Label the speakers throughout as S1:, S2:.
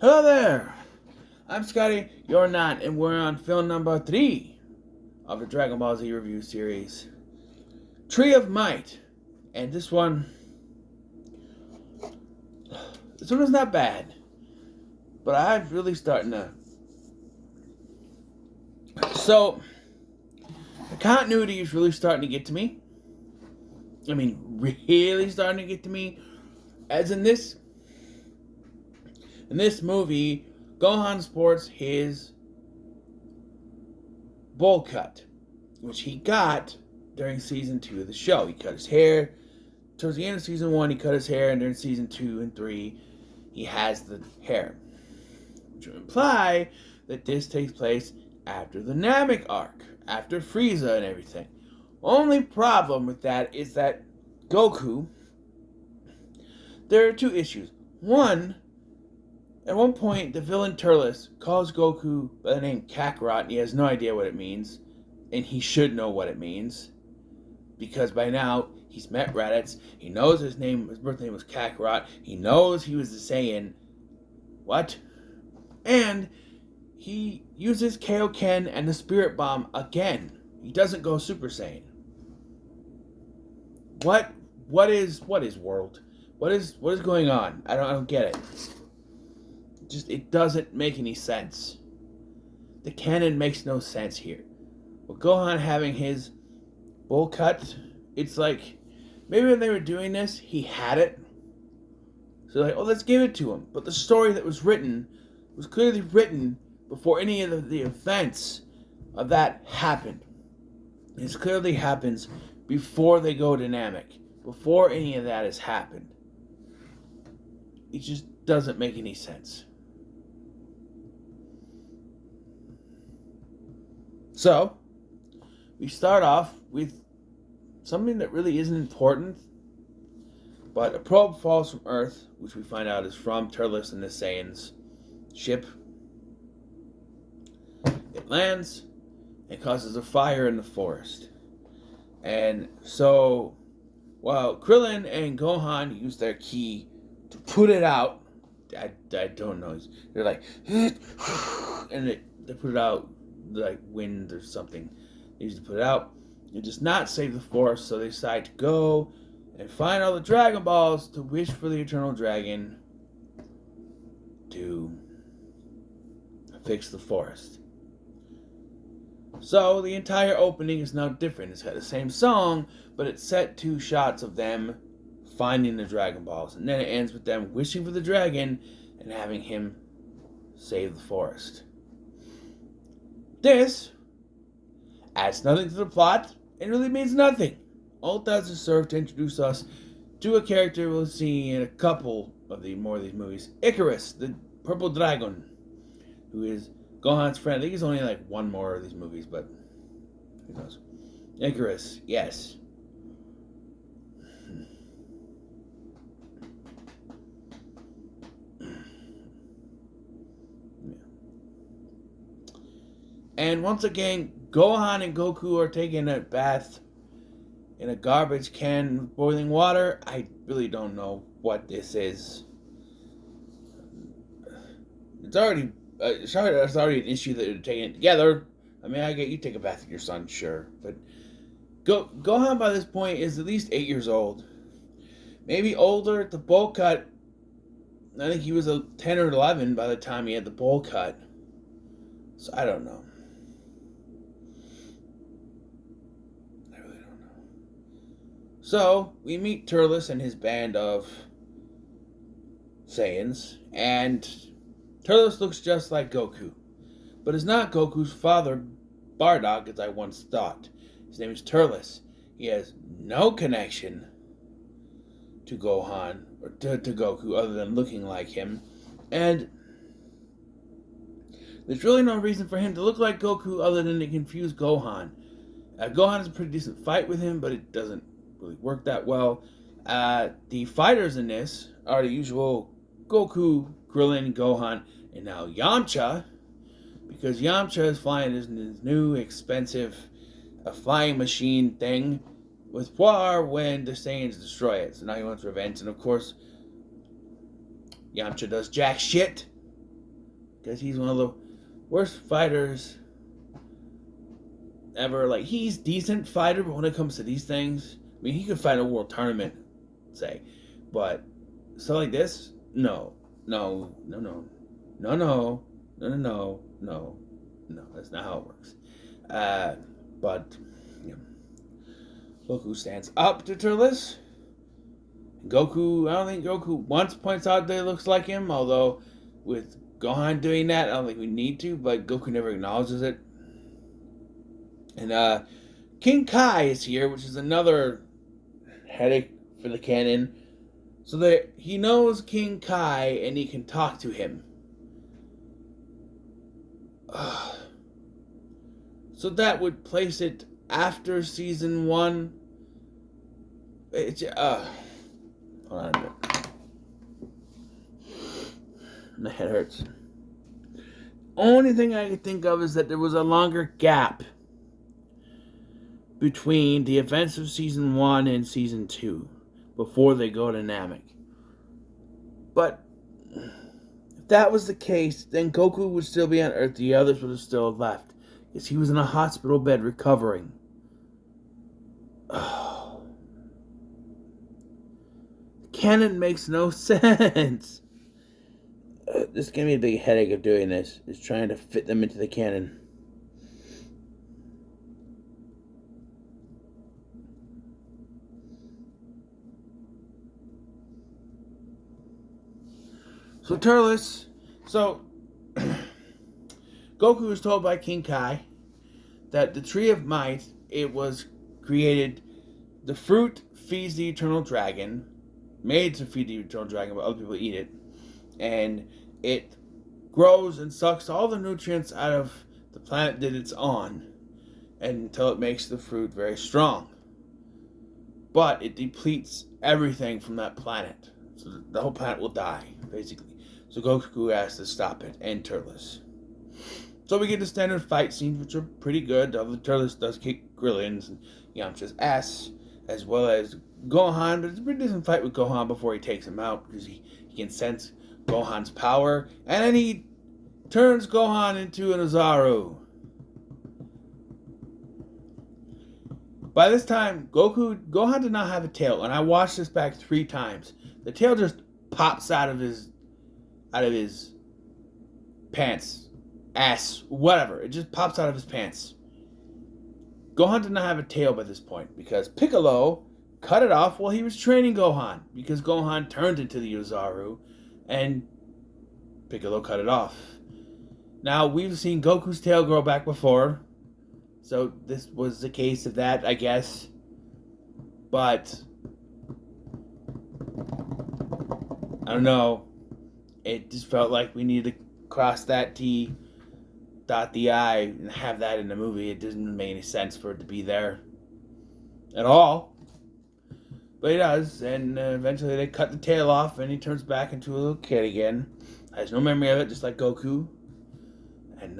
S1: Hello there! I'm Scotty, you're not, and we're on film number 3 of the Dragon Ball Z review series. Tree of Might. And this one is not bad. But I'm really starting to... So, the continuity is really starting to get to me. I mean, really starting to get to me. As in this movie, Gohan sports his bowl cut, which he got during season 2 of the show. He cut his hair. Towards the end of season 1, he cut his hair, and during season 2 and 3, he has the hair. Which would imply that this takes place after the Namek arc, after Frieza and everything. Only problem with that is that Goku, there are two issues. One, at one point, the villain Turles calls Goku by the name Kakarot, and he has no idea what it means, and he should know what it means, because by now, he's met Raditz, he knows his birth name was Kakarot, he knows he was the Saiyan. What? And he uses Kaioken and the Spirit Bomb again. He doesn't go Super Saiyan. What is world? What is going on? I don't get it. It doesn't make any sense. The canon makes no sense here. With Gohan having his bowl cut, it's like maybe when they were doing this, he had it. So like, oh, let's give it to him. But the story that was written was clearly written before any of the events of that happened. This clearly happens before they go to Namek. Before any of that has happened. It just doesn't make any sense. So, we start off with something that really isn't important, but a probe falls from Earth, which we find out is from Turles and the Saiyans' ship. It lands and causes a fire in the forest. And so, while Krillin and Gohan use their ki to put it out, I don't know, they're like, and they put it out like wind or something. They used to put it out. It does not save the forest, so they decide to go and find all the Dragon Balls to wish for the Eternal Dragon to fix the forest. So the entire opening is now different. It's got the same song, but it's set to shots of them finding the Dragon Balls. And then it ends with them wishing for the dragon and having him save the forest. This adds nothing to the plot and really means nothing. All it does is serve to introduce us to a character we'll see in a couple of more of these movies. Icarus, the purple dragon, who is Gohan's friend. I think he's only like one more of these movies, but who knows? Icarus, yes. And once again, Gohan and Goku are taking a bath in a garbage can with boiling water. I really don't know what this is. It's already an issue that they're taking it together. I mean, I get you take a bath with your son, sure. But Gohan by this point is at least 8 years old. Maybe older. The bowl cut, I think he was 10 or 11 by the time he had the bowl cut. So I don't know. So, we meet Turles and his band of Saiyans, and Turles looks just like Goku, but is not Goku's father, Bardock, as I once thought. His name is Turles. He has no connection to Gohan, or to Goku, other than looking like him, and there's really no reason for him to look like Goku other than to confuse Gohan. Gohan has a pretty decent fight with him, but it doesn't really work that well. The fighters in this are the usual Goku, Krillin, Gohan, and now Yamcha, because Yamcha is flying his new expensive flying machine thing with Poir when the Saiyans destroy it. So now he wants revenge, and of course Yamcha does jack shit because he's one of the worst fighters ever. Like, he's decent fighter, but when it comes to these things, I mean, he could fight a world tournament, say, but stuff like this, no, that's not how it works. But you know, Goku stands up to Turles. Goku, I don't think Goku once points out that it looks like him, although with Gohan doing that, I don't think we need to, but Goku never acknowledges it. And King Kai is here, which is another headache for the canon. So that he knows King Kai and he can talk to him. So that would place it after season 1. It's hold on a minute. My head hurts. Only thing I could think of is that there was a longer gap between the events of season 1 and season 2 before they go to Namek. But if that was the case, then Goku would still be on Earth. The others would have still left, because he was in a hospital bed recovering. Oh. The canon makes no sense. This gave me a big headache of doing this. Is trying to fit them into the canon. So Turles, Goku was told by King Kai that the Tree of Might, it was created, the fruit feeds the Eternal Dragon, made to feed the Eternal Dragon, but other people eat it, and it grows and sucks all the nutrients out of the planet that it's on until it makes the fruit very strong. But it depletes everything from that planet. So the whole planet will die, basically. So Goku has to stop it, and Turles. So we get the standard fight scenes, which are pretty good. Although Turles does kick Krillin's and Yamcha's ass, as well as Gohan. But it's a pretty decent fight with Gohan before he takes him out, because he can sense Gohan's power. And then he turns Gohan into an Ozaru. By this time, Gohan did not have a tail, and I watched this back 3 times. The tail just pops out of his pants, ass, whatever. It just pops out of his pants. Gohan did not have a tail by this point because Piccolo cut it off while he was training Gohan, because Gohan turned into the Ozaru and Piccolo cut it off. Now, we've seen Goku's tail grow back before, so this was the case of that, I guess. But I don't know. It just felt like we needed to cross that T, dot the I, and have that in the movie. It doesn't make any sense for it to be there at all. But he does, and eventually they cut the tail off, and he turns back into a little kid again. Has no memory of it, just like Goku. And,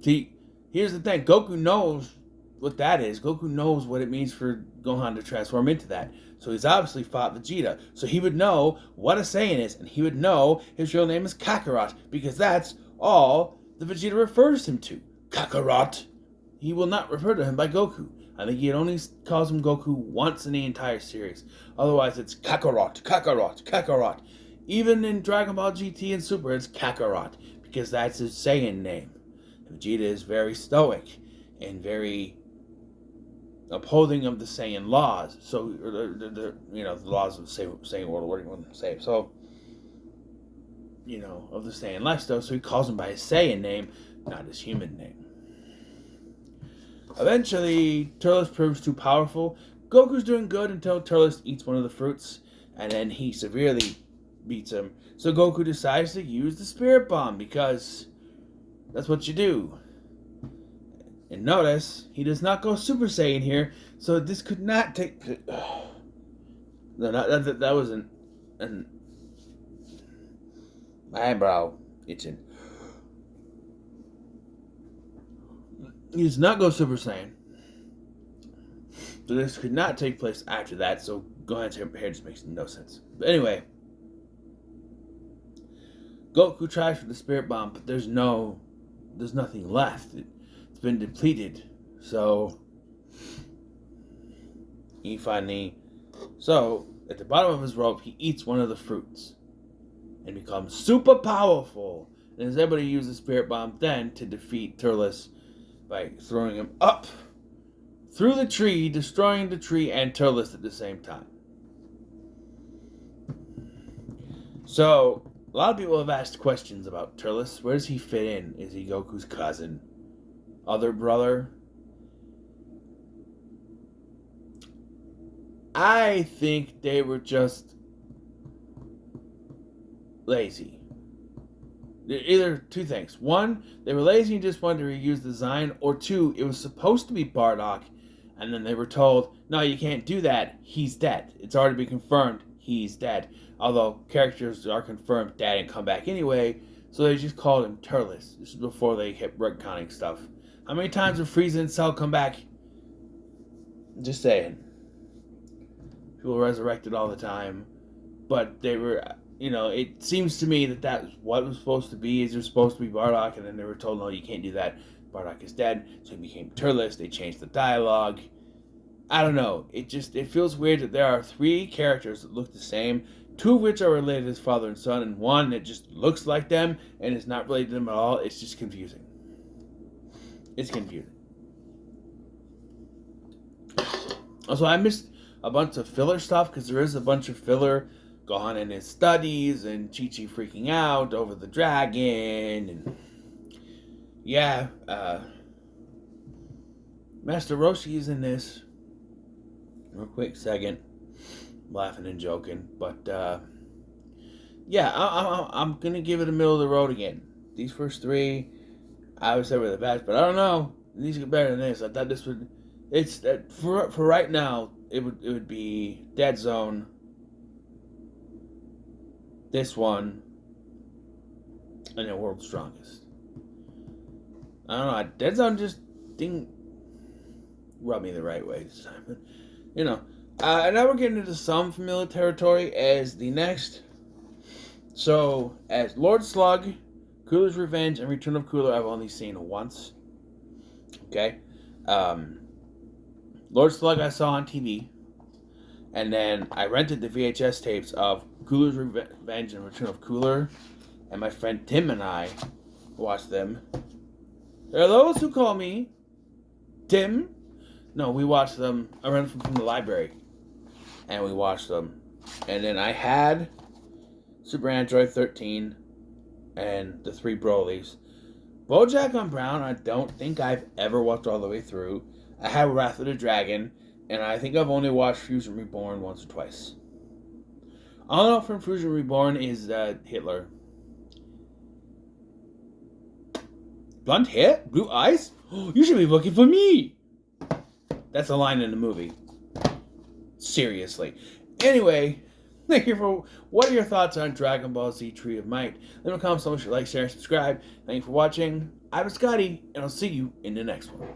S1: see, here's the thing. Goku knows what that is. Goku knows what it means for Gohan to transform into that. So he's obviously fought Vegeta. So he would know what a Saiyan is, and he would know his real name is Kakarot, because that's all the Vegeta refers him to. Kakarot. He will not refer to him by Goku. I think he only calls him Goku once in the entire series. Otherwise, it's Kakarot, Kakarot, Kakarot. Even in Dragon Ball GT and Super, it's Kakarot, because that's his Saiyan name. Vegeta is very stoic and very upholding of the Saiyan laws. So, the laws of the Saiyan world, what do you want to say? So, of the Saiyan lifestyle. So he calls him by his Saiyan name, not his human name. Eventually, Turles proves too powerful. Goku's doing good until Turles eats one of the fruits, and then he severely beats him. So Goku decides to use the Spirit Bomb, because that's what you do. And notice, he does not go Super Saiyan here, so this could not take... No, that wasn't... My eyebrow itching. He does not go Super Saiyan. So this could not take place after that, so Gohan's hair just makes no sense. But anyway, Goku tries for the Spirit Bomb, but there's nothing left. It's been depleted. So at the bottom of his rope, he eats one of the fruits and becomes super powerful. And is able to use the Spirit Bomb then to defeat Turles by throwing him up through the tree, destroying the tree and Turles at the same time. So, a lot of people have asked questions about Turles. Where does he fit in? Is he Goku's cousin? Other brother? I think they were just lazy. Either two things. One, they were lazy and just wanted to reuse the design. Or two, it was supposed to be Bardock, and then they were told, no, you can't do that. He's dead. It's already been confirmed. He's dead. Although characters are confirmed dead and come back anyway, so they just called him Turles. This is before they kept retconning stuff. How many times did Frieza and Cell come back? Just saying. People resurrected all the time, but they were, it seems to me that that's what it was supposed to be. Is they're supposed to be Bardock, and then they were told, no, you can't do that. Bardock is dead, so he became Turles. They changed the dialogue. I don't know. It feels weird that there are 3 characters that look the same, 2 of which are related as father and son, and 1 that just looks like them and is not related to them at all. It's just confusing. It's confusing. Also, I missed a bunch of filler stuff, because there is a bunch of filler Gohan in his studies, and Chi-Chi freaking out over the dragon, and Master Roshi is in this. Real quick second, laughing and joking, but I'm gonna give it a middle of the road again. These first 3, I would say were the best, but I don't know. These get better than this. I thought this would. It's for right now. It would be Dead Zone, this one, and then World's Strongest. I don't know. Dead Zone just didn't rub me the right way this time. But, and now we're getting into some familiar territory as the next. So, as Lord Slug, Cooler's Revenge, and Return of Cooler, I've only seen once. Okay? Lord Slug I saw on TV. And then I rented the VHS tapes of Cooler's Revenge and Return of Cooler. And my friend Tim and I watched them. There are those who call me Tim. No, we watched them. I rented them from the library. And we watched them. And then I had Super Android 13 and the 3 Brolys. BoJack on Brown, I don't think I've ever watched all the way through. I had Wrath of the Dragon, and I think I've only watched Fusion Reborn once or twice. All I know from Fusion Reborn is Hitler. Blonde hair? Blue eyes? You should be looking for me! That's a line in the movie. Seriously. Anyway, thank you for... What are your thoughts on Dragon Ball Z Tree of Might? Leave a comment, so much, like, share, and subscribe. Thank you for watching. I'm Scotty, and I'll see you in the next one.